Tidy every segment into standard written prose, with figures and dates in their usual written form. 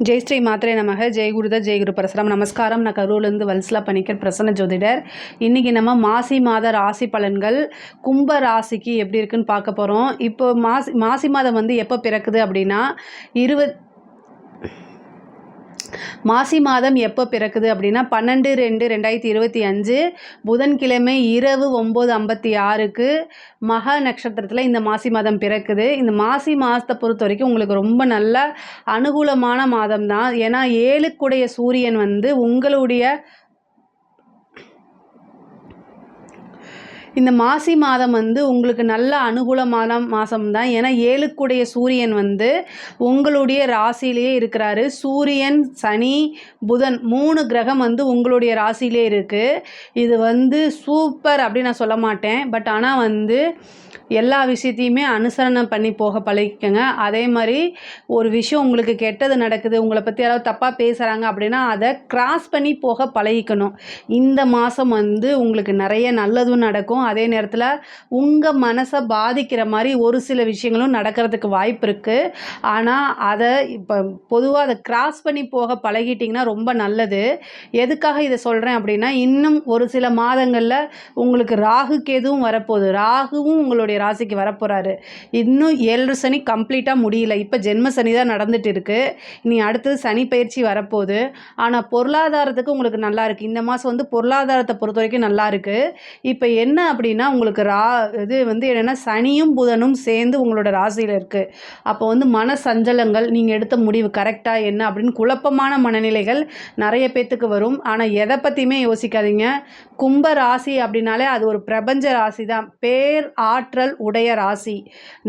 ஜெய் ஸ்ரீ மாத்திரை நமக ஜெய் குருதர் ஜெய் குரு பரசுராம். நமஸ்காரம். நான் கரூர்லேருந்து வல்சலா பணிக்கர் பிரசன்ன ஜோதிடர். இன்றைக்கி நம்ம மாசி மாத ராசி பலன்கள் கும்ப ராசிக்கு எப்படி இருக்குன்னு பார்க்க போகிறோம். இப்போ மாசி மாதம் வந்து எப்போ பிறக்குது அப்படின்னா மாசி மாதம் எப்போ பிறக்குது அப்படின்னா 12/2/2025 புதன்கிழமை இரவு 9:56க்கு மக நட்சத்திரத்தில் இந்த மாசி மாதம் பிறக்குது. இந்த மாசி மாதத்தை பொறுத்த வரைக்கும் உங்களுக்கு ரொம்ப நல்ல அனுகூலமான மாதம் தான். ஏன்னா 7க்குடைய சூரியன் வந்து உங்களுடைய இந்த மாசி மாதம் வந்து உங்களுக்கு நல்ல அனுகூலமான மாதம் தான். ஏன்னா 7க்குடைய சூரியன் வந்து உங்களுடைய ராசியிலேயே இருக்கிறாரு. சூரியன், சனி, புதன் 3 கிரகம் வந்து உங்களுடைய ராசியிலே இருக்குது. இது வந்து சூப்பர் அப்படின்னு நான் சொல்ல மாட்டேன். பட் ஆனால் வந்து எல்லா விஷயத்தையுமே அனுசரணை பண்ணி போக பழகிக்கங்க. அதே மாதிரி ஒரு விஷயம் உங்களுக்கு கெட்டது நடக்குது, உங்களை பற்றி யாராவது தப்பாக பேசுகிறாங்க அப்படின்னா அதை கிராஸ் பண்ணி போக பழகிக்கணும். இந்த மாதம் வந்து உங்களுக்கு நிறைய நல்லதும் நடக்கும். அதே நேரத்தில் உங்கள் மனசை பாதிக்கிற மாதிரி ஒரு சில விஷயங்களும் நடக்கிறதுக்கு வாய்ப்பு இருக்குது. ஆனால் அதை இப்போ பொதுவாக அதை கிராஸ் பண்ணி போக பழகிட்டிங்கன்னா ரொம்ப நல்லது. எதுக்காக இதை சொல்கிறேன் அப்படின்னா, இன்னும் ஒரு சில மாதங்களில் உங்களுக்கு ராகு கேதுவும் வரப்போகுது. ராகுவும் உங்களுடைய ராசிக்கு வரப்போகிறாரு. இன்னும் 7 சனி கம்ப்ளீட்டாக முடியல. இப்போ ஜென்ம சனி தான் நடந்துட்டு இருக்குது. இனி அடுத்தது சனி பயிற்சி வரப்போகுது. ஆனால் பொருளாதாரத்துக்கு உங்களுக்கு நல்லா இருக்குது. இந்த மாதம் வந்து பொருளாதாரத்தை பொறுத்த வரைக்கும் நல்லா இருக்குது. இப்போ என்ன அப்படின்னா, உங்களுக்கு இது வந்து என்னென்னா சனியும் புதனும் சேர்ந்து உங்களோட ராசியில் இருக்குது. அப்போ வந்து மன சஞ்சலங்கள், நீங்கள் எடுத்த முடிவு கரெக்டாக என்ன அப்படின்னு குழப்பமான மனநிலைகள் நிறைய பேத்துக்கு வரும். ஆனால் எதை பற்றியுமே யோசிக்காதீங்க. கும்ப ராசி அப்படின்னாலே அது ஒரு பிரபஞ்ச ராசி தான். பேர் ஆற்றல் உடைய ராசி.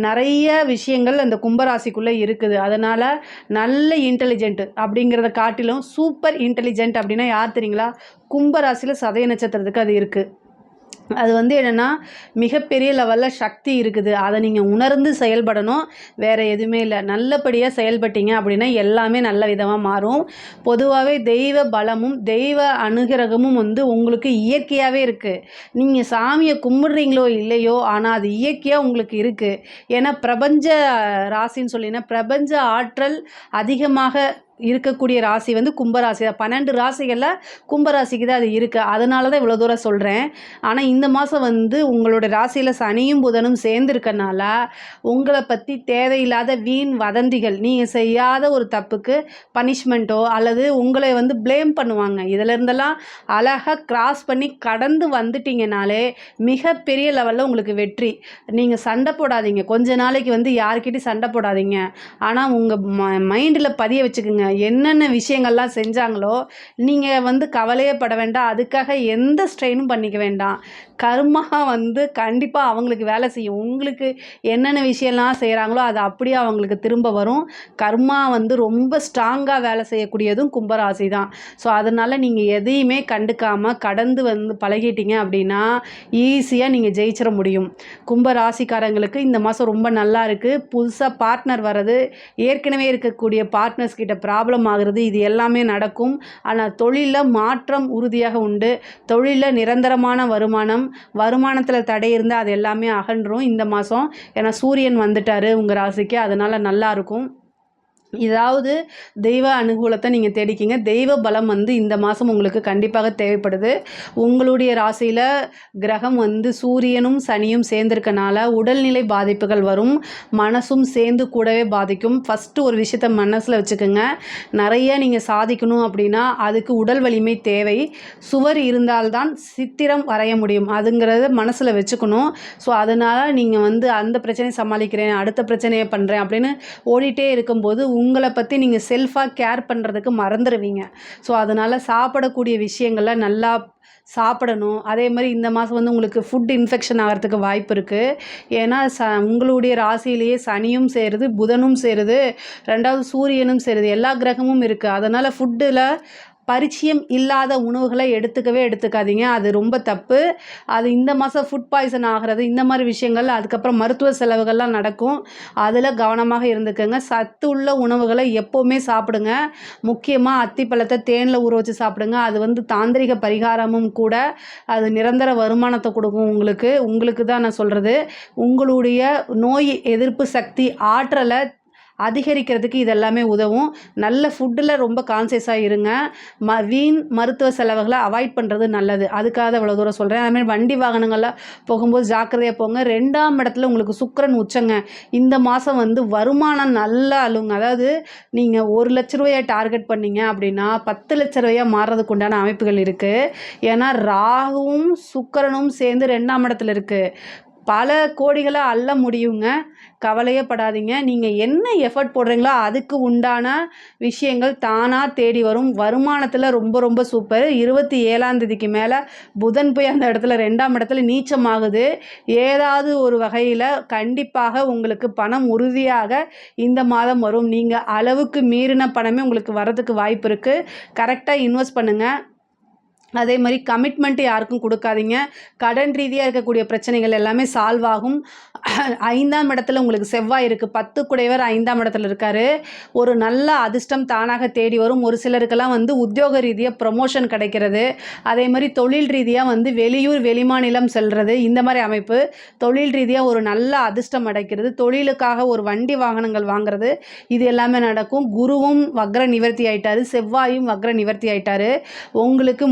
நிறைய விஷயங்கள் அந்த கும்பராசிக்குள்ளே இருக்குது. அதனால் நல்ல இன்டெலிஜென்ட் அப்படிங்கிறத காட்டிலும் சூப்பர் இன்டெலிஜென்ட் அப்படின்னா யார் தெரியுங்களா? கும்பராசியில் சதய நட்சத்திரத்துக்கு அது இருக்குது. அது வந்து என்னென்னா மிகப்பெரிய லெவலில் சக்தி இருக்குது. அதை நீங்கள் உணர்ந்து செயல்படணும். வேறு எதுவுமே இல்லை. நல்லபடியாக செயல்பட்டீங்க அப்படின்னா எல்லாமே நல்ல விதமாக மாறும். பொதுவாகவே தெய்வ பலமும் தெய்வ அனுகிரகமும் வந்து உங்களுக்கு இயற்கையாகவே இருக்குது. நீங்கள் சாமியை கும்பிட்றீங்களோ இல்லையோ, ஆனால் அது இயற்கையாக உங்களுக்கு இருக்குது. ஏன்னா பிரபஞ்ச ராசின்னு சொல்லினா பிரபஞ்ச ஆற்றல் அதிகமாக இருக்கக்கூடிய ராசி வந்து கும்பராசி தான். 12 ராசிகளில் கும்பராசிக்கு தான் அது இருக்குது. அதனால தான் இவ்வளோ தூரம் சொல்கிறேன். ஆனால் இந்த மாதம் வந்து உங்களோட ராசியில் சனியும் புதனும் சேர்ந்துருக்கனால உங்களை பற்றி தேவையில்லாத வீண் வதந்திகள், நீங்கள் செய்யாத ஒரு தப்புக்கு பனிஷ்மெண்ட்டோ அல்லது உங்களை வந்து ப்ளேம் பண்ணுவாங்க. இதிலேருந்தெல்லாம் அழகாக கிராஸ் பண்ணி கடந்து வந்துட்டிங்கனாலே மிகப்பெரிய லெவலில் உங்களுக்கு வெற்றி. நீங்கள் சண்டை போடாதீங்க. கொஞ்ச நாளைக்கு வந்து யார்கிட்டையும் சண்டை போடாதீங்க. ஆனால் உங்கள் மைண்டில் பதிய வச்சுக்கோங்க. என்னென்ன விஷயங்கள்லாம் செஞ்சாங்களோ நீங்கள் வந்து கவலையே பட வேண்டாம். அதுக்காக எந்த ஸ்ட்ரெயினும் பண்ணிக்க வேண்டாம். கர்மா வந்து கண்டிப்பாக அவங்களுக்கு வேலை செய்யும். உங்களுக்கு என்னென்ன விஷயம்லாம் செய்கிறாங்களோ அது அப்படியே அவங்களுக்கு திரும்ப வரும். கர்மா வந்து ரொம்ப ஸ்ட்ராங்காக வேலை செய்யக்கூடியதும் கும்பராசி தான். ஸோ அதனால் நீங்கள் எதையுமே கண்டுக்காமல் கடந்து வந்து பழகிட்டீங்க அப்படின்னா ஈஸியாக நீங்கள் ஜெயிச்சிட முடியும். கும்பராசிக்காரங்களுக்கு இந்த மாதம் ரொம்ப நல்லா இருக்குது. புதுசாக பார்ட்னர் வர்றது, ஏற்கனவே இருக்கக்கூடிய பார்ட்னர்ஸ் கிட்ட ப்ராப்ளம் ஆகிறது, இது எல்லாமே நடக்கும். ஆனால் தொழிலில் மாற்றம் உறுதியாக உண்டு. தொழிலில் நிரந்தரமான வருமானத்தில் தடை இருந்தால் அது எல்லாமே அகன்றும் இந்த மாதம். ஏன்னா சூரியன் வந்துட்டார் உங்கள் ராசிக்கு. அதனால் நல்லாயிருக்கும். இதாவது தெய்வ அனுகூலத்தை நீங்கள் தேடிக்கிங்க. தெய்வ பலம் வந்து இந்த மாதம் உங்களுக்கு கண்டிப்பாக தேவைப்படுது. உங்களுடைய ராசியில் கிரகம் வந்து சூரியனும் சனியும் சேர்ந்திருக்கனால உடல்நிலை பாதிப்புகள் வரும். மனசும் சேர்ந்து கூடவே பாதிக்கும். ஃபஸ்ட்டு ஒரு விஷயத்த மனசில் வச்சுக்கோங்க. நிறைய நீங்கள் சாதிக்கணும் அப்படின்னா அதுக்கு உடல் வலிமை தேவை. சுவர் இருந்தால்தான் சித்திரம் வரைய முடியும். அதுங்கிறத மனசில் வச்சுக்கணும். ஸோ அதனால் நீங்கள் வந்து அந்த பிரச்சனையை சமாளிக்கிறேன், அடுத்த பிரச்சனையை பண்ணுறேன் அப்படின்னு ஓடிட்டே இருக்கும்போது உங்களை பற்றி நீங்கள் செல்ஃபாக கேர் பண்ணுறதுக்கு மறந்துடுவீங்க. ஸோ அதனால் சாப்பிடக்கூடிய விஷயங்களில் நல்லா சாப்பிடணும். அதே மாதிரி இந்த மாதம் வந்து உங்களுக்கு ஃபுட் இன்ஃபெக்ஷன் ஆகிறதுக்கு வாய்ப்பு இருக்குது. ஏன்னா உங்களுடைய ராசியிலேயே சனியும் சேருது, புதனும் சேருது, 2வது சூரியனும் சேருது, எல்லா கிரகமும் இருக்குது. அதனால் ஃபுட்டில் பரிச்சயம் இல்லாத உணவுகளை எடுத்துக்காதீங்க. அது ரொம்ப தப்பு. அது இந்த மாதம் ஃபுட் பாய்சன் ஆகிறது, இந்த மாதிரி விஷயங்கள், அதுக்கப்புறம் மருத்துவ செலவுகள்லாம் நடக்கும். அதில் கவனமாக இருந்துக்கங்க. சத்து உள்ள உணவுகளை எப்போவுமே சாப்பிடுங்க. முக்கியமாக அத்திப்பழத்தை தேனில் ஊற வச்சு சாப்பிடுங்க. அது வந்து தாந்திரிக பரிகாரமும் கூட. அது நிரந்தர வருமானத்தை கொடுக்கும் உங்களுக்கு தான் நான் சொல்கிறது. உங்களுடைய நோய் எதிர்ப்பு சக்தி ஆற்றலை அதிகரிக்கிறதுக்கு இதெல்லாமே உதவும். நல்ல ஃபுட்டில் ரொம்ப கான்சியஸாக இருங்க. வீண் மருத்துவ செலவுகளை அவாய்ட் பண்ணுறது நல்லது. அதுக்காக தான் இவ்வளோ தூரம் சொல்கிறேன். அதுமாதிரி வண்டி வாகனங்கள்லாம் போகும்போது ஜாக்கிரதையாக போங்க. 2ஆம் இடத்துல உங்களுக்கு சுக்கிரன் உச்சங்க. இந்த மாதம் வந்து வருமானம் நல்லா அழுங்க. அதாவது நீங்கள் ரூ. 1,00,000 டார்கெட் பண்ணீங்க அப்படின்னா ரூ. 10,00,000 மாறுறதுக்கு உண்டான அமைப்புகள் இருக்குது. ஏன்னா ராகுவும் சுக்கிரனும் சேர்ந்து 2ஆம் இடத்துல இருக்குது. பல கோடிகளை அள்ள முடியுங்க. கவலையே படாதீங்க. நீங்கள் என்ன எஃபர்ட் போடுறீங்களோ அதுக்கு உண்டான விஷயங்கள் தானாக தேடி வரும். வருமானத்தில் ரொம்ப ரொம்ப சூப்பர். 27ஆம் தேதிக்கு மேலே புதன் போய் அந்த இடத்துல 2ஆம் இடத்துல நீச்சமாகுது. ஏதாவது ஒரு வகையில் கண்டிப்பாக உங்களுக்கு பணம் உறுதியாக இந்த மாதம் வரும். நீங்கள் அளவுக்கு மீறின பணமே உங்களுக்கு வரதுக்கு வாய்ப்பு இருக்குது. கரெக்டாக இன்வெஸ்ட் பண்ணுங்கள். அதே மாதிரி கமிட்மெண்ட்டு யாருக்கும் கொடுக்காதீங்க. கடன் ரீதியாக இருக்கக்கூடிய பிரச்சனைகள் எல்லாமே சால்வ் ஆகும். 5ஆம் இடத்துல உங்களுக்கு செவ்வாய் இருக்குது. 10 குடையவர் 5ஆம் இடத்துல இருக்கார். ஒரு நல்ல அதிர்ஷ்டம் தானாக தேடி வரும். ஒரு சிலருக்கெல்லாம் வந்து உத்தியோக ரீதியாக ப்ரமோஷன் கிடைக்கிறது. அதே மாதிரி தொழில் ரீதியாக வந்து வெளியூர் வெளிமாநிலம் செல்வது, இந்த மாதிரி அமைப்பு. தொழில் ரீதியாக ஒரு நல்ல அதிர்ஷ்டம் அடைக்கிறது. தொழிலுக்காக ஒரு வண்டி வாகனங்கள் வாங்குறது, இது எல்லாமே நடக்கும். குருவும் வக்ர நிவர்த்தி ஆயிட்டார். செவ்வாயும் வக்ர நிவர்த்தி ஆயிட்டார். உங்களுக்கு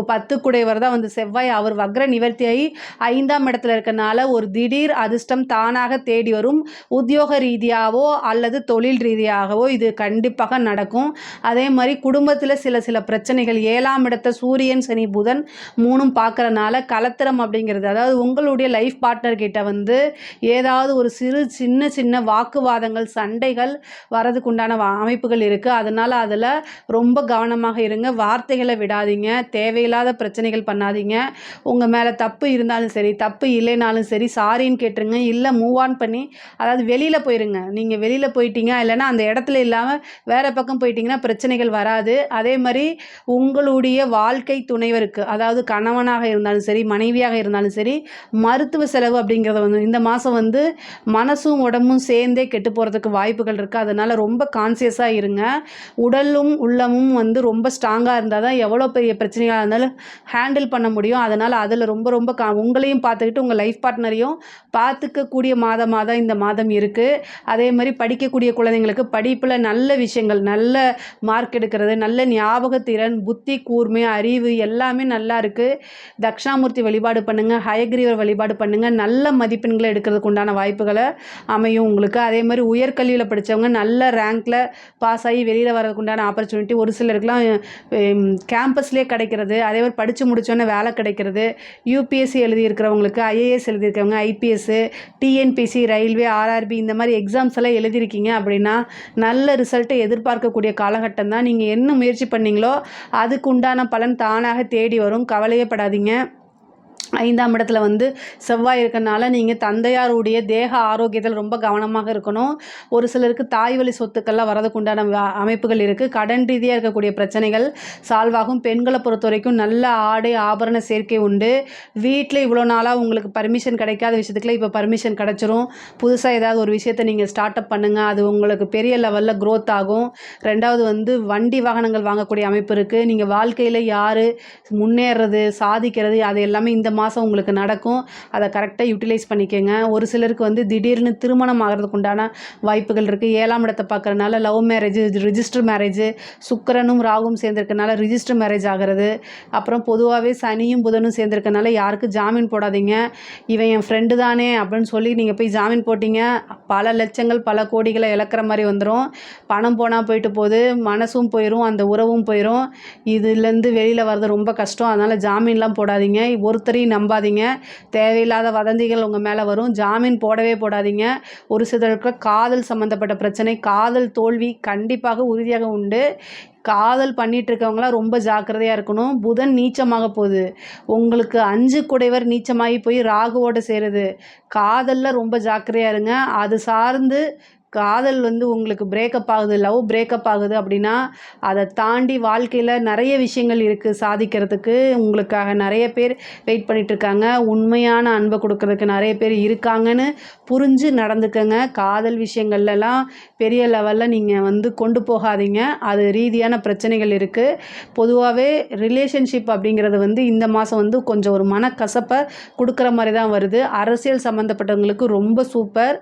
10 குடையவர் தான் வந்து செவ்வாய். அவர் வக்ர நிவர்த்தியாகி 5ஆம் இடத்துல இருக்கனால ஒரு திடீர் அதிர்ஷ்டம் தானாக தேடி வரும். உத்தியோக ரீதியாகவோ அல்லது தொழில் ரீதியாகவோ இது கண்டிப்பாக நடக்கும். அதே மாதிரி குடும்பத்தில் சில பிரச்சனைகள், 7ஆம் இடத்தை சூரியன் சனி புதன் 3ம் பார்க்குறனால கலத்திரம் அப்படிங்கிறது, அதாவது உங்களுடைய லைஃப் பார்ட்னர் கிட்ட வந்து ஏதாவது ஒரு சின்ன வாக்குவாதங்கள் சண்டைகள் வரதுக்கு உண்டான அமைப்புகள் இருக்குது. அதனால் அதில் ரொம்ப கவனமாக இருங்க. வார்த்தைகளை விடாதீங்க. தேவையில்லாத பிரச்சனைகள் பண்ணாதீங்க. உங்கள் மேலே தப்பு இருந்தாலும் சரி, தப்பு இல்லைனாலும் சரி, சாரின்னு கேட்டுருங்க. இல்லை மூவ் ஆன் பண்ணி, அதாவது வெளியில் போயிருங்க. நீங்கள் வெளியில் போயிட்டீங்க, இல்லைன்னா அந்த இடத்துல இல்லாமல் வேறு பக்கம் போயிட்டீங்கன்னா பிரச்சனைகள் வராது. அதே மாதிரி உங்களுடைய வாழ்க்கை துணைவருக்கு, அதாவது கணவனாக இருந்தாலும் சரி, மனைவியாக இருந்தாலும் சரி, மருத்துவ செலவு அப்படிங்கிறத வந்து இந்த மாதம் வந்து மனசும் உடம்பும் சேர்ந்தே கெட்டு போகிறதுக்கு வாய்ப்புகள் இருக்குது. அதனால் ரொம்ப கான்சியஸாக இருங்க. உடலும் உள்ளமும் வந்து ரொம்ப ஸ்ட்ராங்காக இருந்தால் தான் எவ்வளோ பெரிய பிரச்சனையாக இருந்தாலும் ஹேண்டில் பண்ண முடியும். அதனால் அதில் ரொம்ப உங்களையும் பார்த்துக்கிட்டு உங்கள் லைஃப் பார்ட்னரையும் பார்த்துக்கக்கூடிய மாதமாக தான் இந்த மாதம் இருக்குது. அதே மாதிரி படிக்கக்கூடிய குழந்தைங்களுக்கு படிப்பில் நல்ல விஷயங்கள், நல்ல மார்க் எடுக்கிறது, நல்ல ஞாபகத்திறன், புத்தி கூர்மை, அறிவு எல்லாமே நல்லா இருக்குது. தட்சிணாமூர்த்தி வழிபாடு பண்ணுங்கள். ஹயக்ரீவர் வழிபாடு பண்ணுங்கள். நல்ல மதிப்பெண்களை எடுக்கிறதுக்கு உண்டான வாய்ப்புகளை அமையும் உங்களுக்கு. அதே மாதிரி உயர்கல்வியில் படித்தவங்க நல்ல ரேங்க்கில் பாஸ் ஆகி வெளியில் வரதுக்கு உண்டான ஆப்பர்ச்சுனிட்டி. ஒரு சிலருக்குலாம் கேம்பஸ்லேயே கிடைக்கிறது. அதே மாதிரி படித்து முடித்தோன்னே வேலை கிடைக்கிறது. யூபிஎஸ்சி எழுதியிருக்கிறவங்களுக்கு, ஐஏஎஸ் எழுதியிருக்கவங்க, ஐபிஎஸ்ஸு, டிஎன்பிசி, ரயில்வே, ஆர்ஆர்பி இந்த மாதிரி எக்ஸாம்ஸ் எல்லாம் எழுதியிருக்கீங்க அப்படின்னா நல்ல ரிசல்ட்டை எதிர்பார்க்கக்கூடிய காலகட்டம் தான். நீங்கள் என்ன முயற்சி பண்ணீங்களோ அதுக்கு உண்டான பலன் தானாக தேடி வரும். கவலையே படாதீங்க. 5ஆம் இடத்துல வந்து செவ்வாய் இருக்கனால நீங்கள் தந்தையாருடைய தேக ஆரோக்கியத்தில் ரொம்ப கவனமாக இருக்கணும். ஒரு சிலருக்கு தாய் வழி சொத்துக்கள்லாம் வரதுக்கு உண்டான அமைப்புகள் இருக்குது. கடன் ரீதியாக இருக்கக்கூடிய பிரச்சனைகள் சால்வ் ஆகும். பெண்களை பொறுத்த வரைக்கும் நல்ல ஆடை ஆபரண சேர்க்கை உண்டு. வீட்டில் இவ்வளோ நாளாக உங்களுக்கு பர்மிஷன் கிடைக்காத விஷயத்துக்குலாம் இப்போ பர்மிஷன் கிடச்சிரும். புதுசாக ஏதாவது ஒரு விஷயத்தை நீங்கள் ஸ்டார்ட் அப் பண்ணுங்கள். அது உங்களுக்கு பெரிய லெவலில் க்ரோத் ஆகும். 2வது வந்து வண்டி வாகனங்கள் வாங்கக்கூடிய அமைப்பு இருக்குது. நீங்கள் வாழ்க்கையில் யார் முன்னேறது சாதிக்கிறது அது எல்லாமே இந்த மாதம் உங்களுக்கு நடக்கும். அதை கரெக்டாக யூட்டிலைஸ் பண்ணிக்கோங்க. ஒரு சிலருக்கு வந்து திடீர்னு திருமணம் ஆகிறதுக்கு உண்டான வாய்ப்புகள் இருக்குது. 7ஆம் இடத்தை பார்க்குறதுனால லவ் மேரேஜ், ரிஜிஸ்டர் மேரேஜ், சுக்கிரனும் ராகுவும் சேர்ந்துருக்கனால ரிஜிஸ்டர் மேரேஜ் ஆகிறது. அப்புறம் பொதுவாகவே சனியும் புதனும் சேர்ந்துருக்கனால யாருக்கும் ஜாமீன் போடாதீங்க. இவன் என் ஃப்ரெண்டு தானே அப்படின்னு சொல்லி நீங்கள் போய் ஜாமீன் போட்டிங்க, பல லட்சங்கள் பல கோடிகளை இழக்கிற மாதிரி வந்துடும். பணம் போனால் போயிட்டு போகுது, மனசும் போயிடும், அந்த உறவும் போயிடும். இதுலேருந்து வெளியில் வர்றது ரொம்ப கஷ்டம். அதனால் ஜாமீன்லாம் போடாதீங்க. ஒருத்தரையும் நம்பாதீங்க. தேவையில்லாத வதந்திகள் உங்கள் மேலே வரும். ஜாமீன் போடவே போடாதீங்க. ஒரு சிலருக்கு காதல் சம்மந்தப்பட்ட பிரச்சனை, காதல் தோல்வி கண்டிப்பாக உறுதியாக உண்டு. காதல் பண்ணிகிட்டு இருக்கவங்களாம் ரொம்ப ஜாக்கிரதையாக இருக்கணும். புதன் நீச்சமாக போகுது. உங்களுக்கு 5 குடைவர் நீச்சமாகி போய் ராகுவோடு சேருது. காதலில் ரொம்ப ஜாக்கிரதையாக இருங்க. அது சார்ந்து காதல் வந்து உங்களுக்கு பிரேக்கப் ஆகுது, லவ் பிரேக்கப் ஆகுது அப்படின்னா அதை தாண்டி வாழ்க்கையில் நிறைய விஷயங்கள் இருக்குது சாதிக்கிறதுக்கு. உங்களுக்காக நிறைய பேர் வெயிட் பண்ணிகிட்ருக்காங்க. உண்மையான அன்பை கொடுக்கறதுக்கு நிறைய பேர் இருக்காங்கன்னு புரிஞ்சு நடந்துக்கங்க. காதல் விஷயங்கள்லாம் பெரிய லெவலில் நீங்கள் வந்து கொண்டு போகாதீங்க. அது ரீதியான பிரச்சனைகள் இருக்குது. பொதுவாகவே ரிலேஷன்ஷிப் அப்படிங்கிறது வந்து இந்த மாதம் வந்து கொஞ்சம் ஒரு மனக்கசப்பை கொடுக்குற மாதிரி தான் வருது. அரசியல் சம்மந்தப்பட்டவங்களுக்கு ரொம்ப சூப்பர்.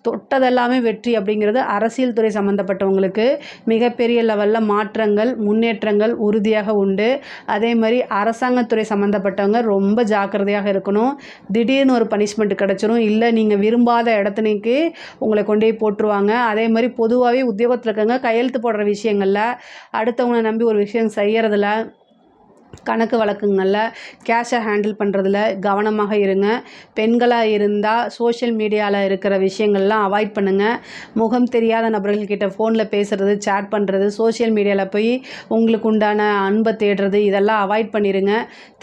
தொட்டதெல்லாமே வெற்றி அப்படிங்கிறது அரசியல் துறை சம்மந்தப்பட்டவங்களுக்கு மிகப்பெரிய லெவலில் மாற்றங்கள் முன்னேற்றங்கள் உறுதியாக உண்டு. அதே மாதிரி அரசாங்கத்துறை சம்மந்தப்பட்டவங்க ரொம்ப ஜாக்கிரதையாக இருக்கணும். திடீர்னு ஒரு பனிஷ்மெண்ட் கிடச்சிரும், இல்லை நீங்கள் விரும்பாத இடத்துக்கு உங்களை கொண்டு போய் போட்டுருவாங்க. அதே மாதிரி பொதுவாகவே உத்தியோகத்தில் இருக்கவங்க கையெழுத்து போடுற விஷயங்களில், அடுத்தவங்களை நம்பி ஒரு விஷயம் செய்கிறதுல, கணக்கு வழக்குங்களில் கேஷை ஹேண்டில் பண்ணுறதுல கவனமாக இருங்க. பெண்களாக இருந்தால் சோஷியல் மீடியாவில் இருக்கிற விஷயங்கள்லாம் அவாய்ட் பண்ணுங்கள். முகம் தெரியாத நபர்கள்கிட்ட ஃபோனில் பேசுகிறது, சேட் பண்ணுறது, சோஷியல் மீடியாவில் போய் உங்களுக்கு உண்டான அன்பை தேடுறது, இதெல்லாம் அவாய்ட் பண்ணிடுங்க.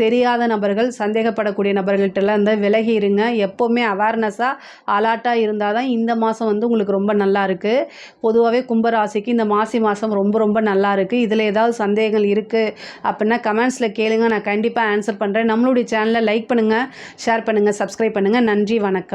தெரியாத நபர்கள், சந்தேகப்படக்கூடிய நபர்கள்ட்டெல்லாம் இருந்தால் விலகி இருங்க. எப்போவுமே அவேர்னஸாக அலர்ட்டாக இருந்தால் தான் இந்த மாதம் வந்து உங்களுக்கு ரொம்ப நல்லா இருக்குது. பொதுவாகவே கும்பராசிக்கு இந்த மாதம் ரொம்ப ரொம்ப நல்லா இருக்குது. இதில் ஏதாவது சந்தேகங்கள் இருக்குது அப்படின்னா கமெண்ட்ஸ் கேளுங்க, நான் கண்டிப்பாக ஆன்சர் பண்ணுறேன். நம்மளுடைய சேனலை லைக் பண்ணுங்கள், ஷேர் பண்ணுங்கள், சப்ஸ்கிரைப் பண்ணுங்கள். நன்றி, வணக்கம்.